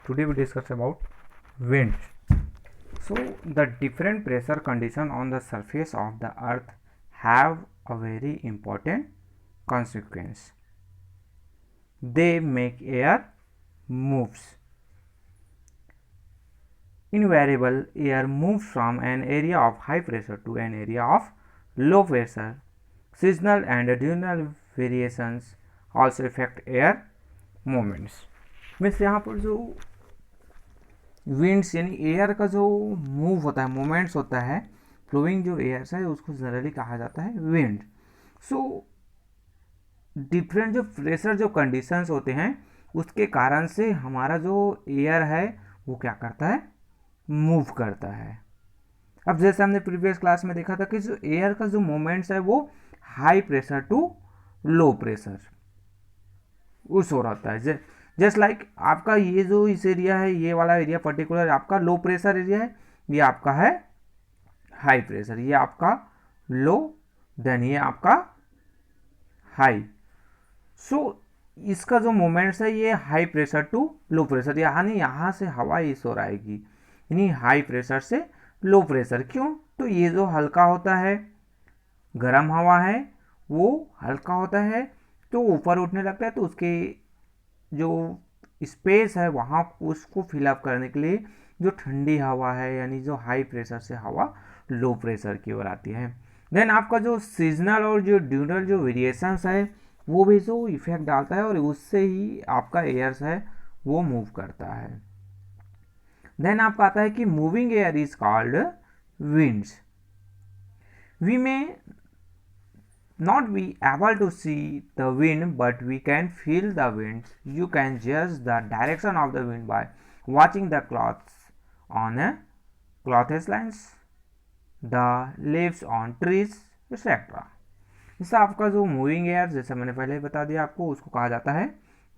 Today we discuss about winds. So the different pressure condition on the surface of the earth have a very important consequence. They make air moves. Invariable air moves from an area of high pressure to an area of low pressure. Seasonal and diurnal variations also affect air movements. Means यहाँ पर जो winds यानी air का जो move होता है, moments होता है, फ्लोइंग जो एयर है उसको जनरली कहा जाता है विंड. सो डिफरेंट जो प्रेशर जो कंडीशंस होते हैं उसके कारण से हमारा जो एयर है वो क्या करता है, मूव करता है. अब जैसे हमने प्रीवियस क्लास में देखा था कि जो एयर का जो मोमेंट्स है वो high pressure to low pressure उस हो रहता है. जस्ट लाइक आपका ये जो इस एरिया है, ये वाला एरिया पर्टिकुलर आपका लो प्रेशर एरिया है, ये आपका है हाई प्रेशर, ये आपका लो, देन ये आपका हाई. सो इसका जो मोमेंट्स है ये high pressure to low pressure, यानी यहाँ से हवा इस ओर आएगी, यानी हाई प्रेशर से लो प्रेशर. क्यों? तो ये जो हल्का होता है, गर्म हवा है, वो हल्का होता है तो ऊपर उठने लगता है, तो उसके जो स्पेस है वहाँ उसको फिलअप करने के लिए जो ठंडी हवा है यानी जो हाई प्रेशर से हवा लो प्रेशर की ओर आती है. देन आपका जो सीजनल और जो ड्यूरल जो वेरिएशंस है वो भी जो इफेक्ट डालता है और उससे ही आपका एयर्स है वो मूव करता है. देन आपका आता है कि moving air is called winds. We may not be able to see the wind, but we can feel the winds. You can judge the direction of the wind by watching the clouds on a clothes lines, the leaves on trees, etc. जैसे आपका जो moving air, जैसे मैंने पहले ही बता दिया आपको, उसको कहा जाता है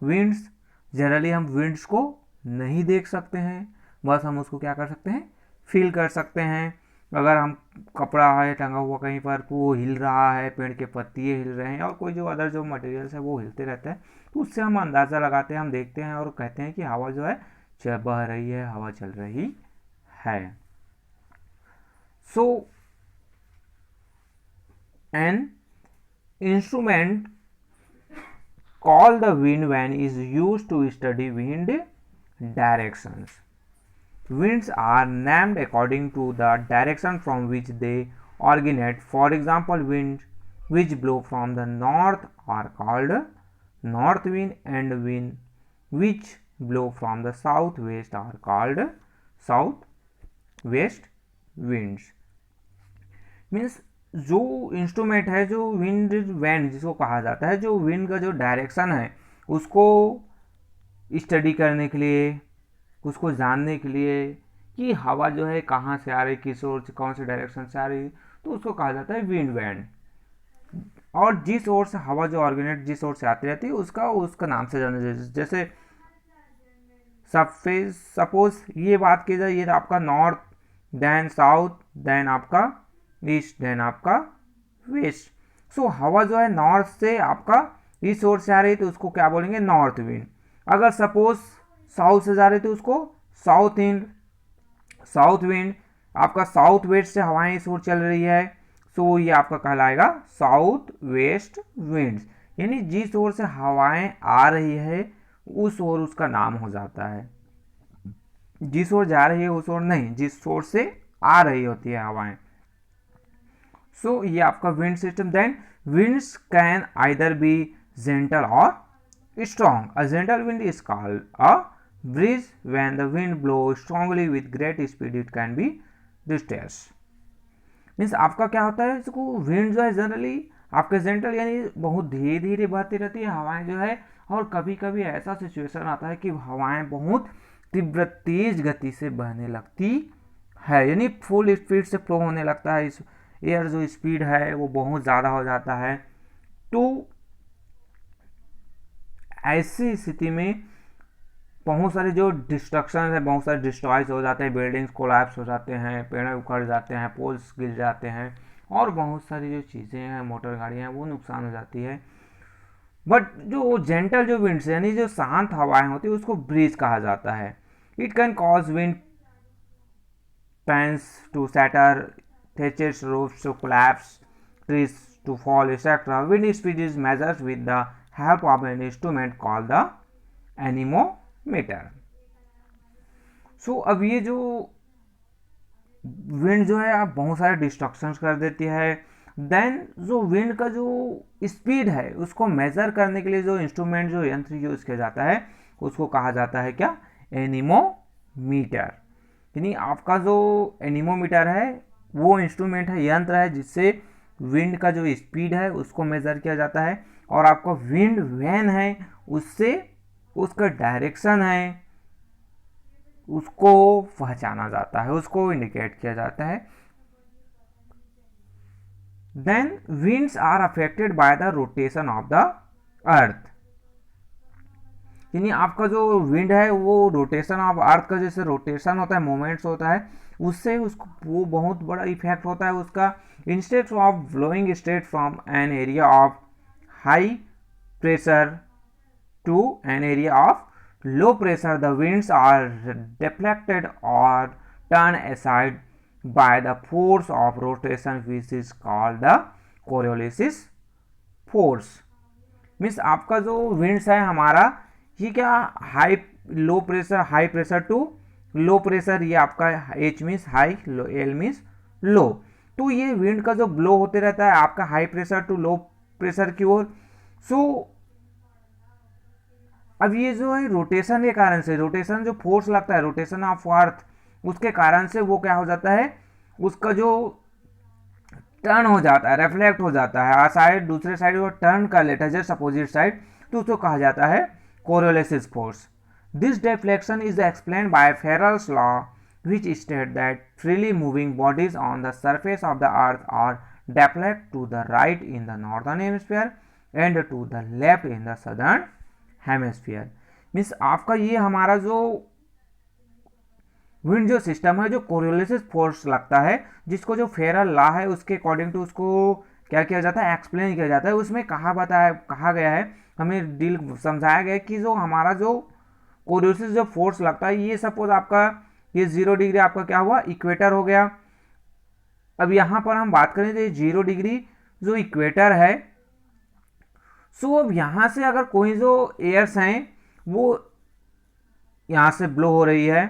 विंड्स. जनरली हम विंड्स को नहीं देख सकते हैं, बस हम उसको क्या कर सकते हैं, फील कर सकते हैं. अगर हम कपड़ा है टंगा हुआ कहीं पर तो वो हिल रहा है, पेड़ के पत्तियाँ हिल रहे हैं और कोई जो अदर जो मटेरियल्स है वो हिलते रहते हैं, तो उससे हम अंदाज़ा लगाते हैं, हम देखते हैं और कहते हैं कि हवा जो है बह रही है, हवा चल रही है. So an instrument call the wind vane is use to study wind directions. Winds are named according to the direction from which they originate. For example, winds which blow from the north are called north wind, and wind which blow from the southwest are called southwest winds. Means जो instrument है, जो wind van जिसको कहा जाता है, जो wind का जो डायरेक्शन है उसको स्टडी करने के लिए, उसको जानने के लिए कि हवा जो है कहाँ से आ रही, किस ओर से, कौन से डायरेक्शन से आ रही, तो उसको कहा जाता है विंड वैन. और जिस ओर से हवा जो ऑर्गेनेट जिस ओर से आती रहती है उसका नाम से जाना जाता है. जैसे सपोज ये बात की जाए, ये आपका नॉर्थ, देन साउथ, देन आपका ईस्ट, देन आपका वेस्ट. सो हवा जो है नॉर्थ से आपका इस ओर से आ रही है तो उसको क्या बोलेंगे, नॉर्थ विंड. अगर सपोज साउथ से जा रही थी उसको साउथ विंड. आपका साउथ वेस्ट से हवाएं इस ओर चल रही है, सो ये आपका कहलाएगा साउथ वेस्ट विंड्स. यानी जिस ओर से हवाएं आ रही है उस ओर उसका नाम हो जाता है. जिस ओर जा रही है उस ओर नहीं, जिस ओर से आ रही होती है हवाएं. सो ये आपका wind system. Then winds can either be gentle और strong. A gentle wind is called a breeze. When the wind blows strongly with great speed, it can be distress. Means आपका क्या होता है, इसको विंड जो है जनरली आपके gentle यानी बहुत धीरे धीरे बहती रहती है हवाएं जो है, और कभी कभी ऐसा सिचुएशन आता है कि हवाएं बहुत तीव्र तेज गति से बहने लगती है, यानी फुल स्पीड से फ्लो होने लगता है. इस एयर जो स्पीड है वो बहुत ज़्यादा हो जाता है. तो ऐसी स्थिति में बहुत सारे जो डिस्ट्रक्शन है, बहुत सारे डिस्ट्रॉयज हो जाते हैं, बिल्डिंग्स कोलैप्स हो जाते हैं, पेड़ उखड़ जाते हैं, पोल्स गिर जाते हैं, और बहुत सारी जो चीज़ें हैं, मोटर गाड़ियाँ हैं, वो नुकसान हो जाती है. बट जो जेंटल जो विंड्स यानी जो शांत हवाएं होती है उसको ब्रीज कहा जाता है. It can cause wind pans to shatter, thatches roofs to collapse, trees to fall, etc. Wind speed is measured with the help of an instrument called the anemometer. So अब ये जो विंड जो है आप बहुत सारे डिस्ट्रक्शंस कर देती है, देन जो विंड का जो स्पीड है उसको मेजर करने के लिए जो इंस्ट्रूमेंट जो यंत्र यूज किया जाता है उसको कहा जाता है क्या, एनीमोमीटर। यानी आपका जो एनीमोमीटर है वो इंस्ट्रूमेंट है, यंत्र है जिससे विंड का जो स्पीड है उसको मेज़र किया जाता है, और आपका विंड वैन है उससे उसका डायरेक्शन है उसको पहचाना जाता है, उसको इंडिकेट किया जाता है। Then winds are affected by the rotation of the earth. यानी आपका जो विंड है वो रोटेशन ऑफ अर्थ का जैसे रोटेशन होता है, मोमेंट्स होता है, उससे उसको वो बहुत बड़ा इफेक्ट होता है उसका। Instead of blowing straight from an area of high pressure to an area of low pressure, the winds are deflected और turn aside by the force of rotation which is called the Coriolis force. Means आपका जो winds है हमारा ये क्या, high low pressure, high pressure to low pressure, ये आपका H means high, L means low. तो ये विंड का जो ब्लो होते रहता है आपका high pressure to low pressure की ओर। सो अब ये जो है रोटेशन के कारण से, रोटेशन जो फोर्स लगता है, रोटेशन ऑफ अर्थ, उसके कारण से वो क्या हो जाता है, उसका जो टर्न हो जाता है, रिफ्लेक्ट हो जाता है, साइड दूसरे साइड वो टर्न कर लेता है जस्ट अपोजिट साइड, तो उसको कहा जाता है Coriolis force. This deflection is explained by Ferrel's law which state that freely moving bodies on the surface of the earth are deflect to the right in the northern hemisphere and to the left in the southern hemisphere। Means आपका ये हमारा जो wind जो system है जो कोरियोलिसिस force लगता है, जिसको जो फेरल लॉ है उसके अकॉर्डिंग टू उसको क्या किया जाता है, एक्सप्लेन किया जाता है। उसमें कहा गया है, हमें डील समझाया गया कि जो हमारा जो कोरियोलिसिस जो फोर्स लगता है, ये सपोज आपका ये 0 डिग्री आपका क्या हुआ, इक्वेटर हो गया। अब यहां पर हम बात करें तो ये 0 डिग्री जो इक्वेटर है, सो अब यहां से अगर कोई जो एयर्स हैं वो यहां से ब्लो हो रही है,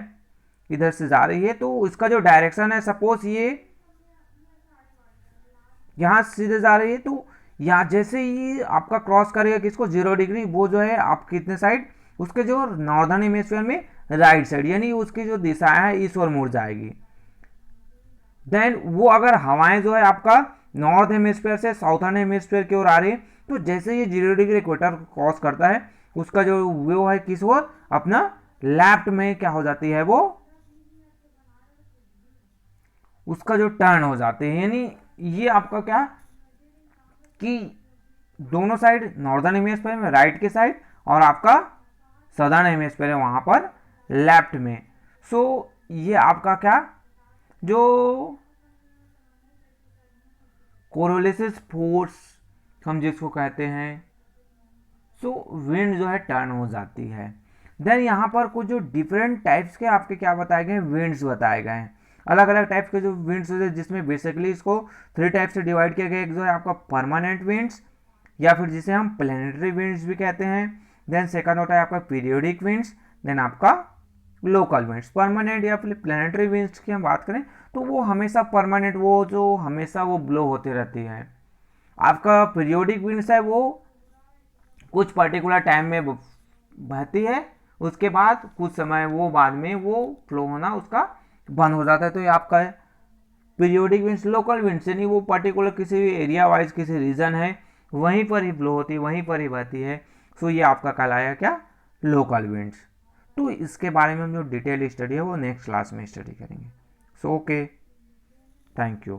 इधर से जा रही है, तो इसका जो डायरेक्शन है, सपोज ये यहां सीधे जा रही है, तो यहाँ जैसे ही आपका क्रॉस करेगा किसको, 0 डिग्री, वो जो है आप कितने साइड, उसके जो नॉर्दर्न हेमिस्फीयर में राइट साइड, यानी उसकी जो दिशा है इस ओर मुड़ जाएगी। देन वो अगर हवाएं जो है आपका नॉर्थ हेमिस्फीयर से साउथर्न हेमिस्फीयर की ओर आ रही है, तो जैसे ये 0 डिग्री इक्वेटर क्रॉस करता है, उसका जो व्यू है किस ओर, अपना लेफ्ट में क्या हो जाती है, वो उसका जो टर्न हो जाते हैं। यानी ये आपका क्या कि दोनों साइड नॉर्दर्न हेमिस्फीयर में राइट के साइड और आपका सदर्न हेमिस्फीयर है वहां पर लेफ्ट में। सो ये आपका क्या जो कोरियोलिसिस फोर्स हम जिसको कहते हैं, सो विंड जो है टर्न हो जाती है। देन यहाँ पर कुछ जो डिफरेंट टाइप्स के आपके क्या बताए गए, विंड्स बताए गए हैं, अलग अलग टाइप के जो विंड्स होते हैं, जिसमें बेसिकली इसको 3 टाइप से डिवाइड किया गया। एक जो है आपका परमानेंट विंड्स, या फिर जिसे हम प्लैनेटरी विंड्स भी कहते हैं। देन सेकंड होता है आपका पीरियोडिक विंड्स, देन आपका लोकल विंड्स। परमानेंट या फिर प्लैनेटरी विंड्स की हम बात करें तो वो हमेशा परमानेंट, वो जो हमेशा वो ब्लो होती रहती है। आपका पीरियोडिक विंड्स है वो कुछ पर्टिकुलर टाइम में बहती है, उसके बाद कुछ समय वो बाद में वो फ्लो होना उसका बंद हो जाता है, तो ये आपका है पीरियोडिक विंड्स। लोकल विंड्स यानी वो पर्टिकुलर किसी भी एरिया वाइज किसी रीजन है वहीं पर ही फ्लो होती है, वहीं पर ही बहती है, सो ये आपका कहलाया क्या, लोकल विंड्स। तो इसके बारे में हम जो डिटेल स्टडी है वो नेक्स्ट क्लास में स्टडी करेंगे। So okay, thank you.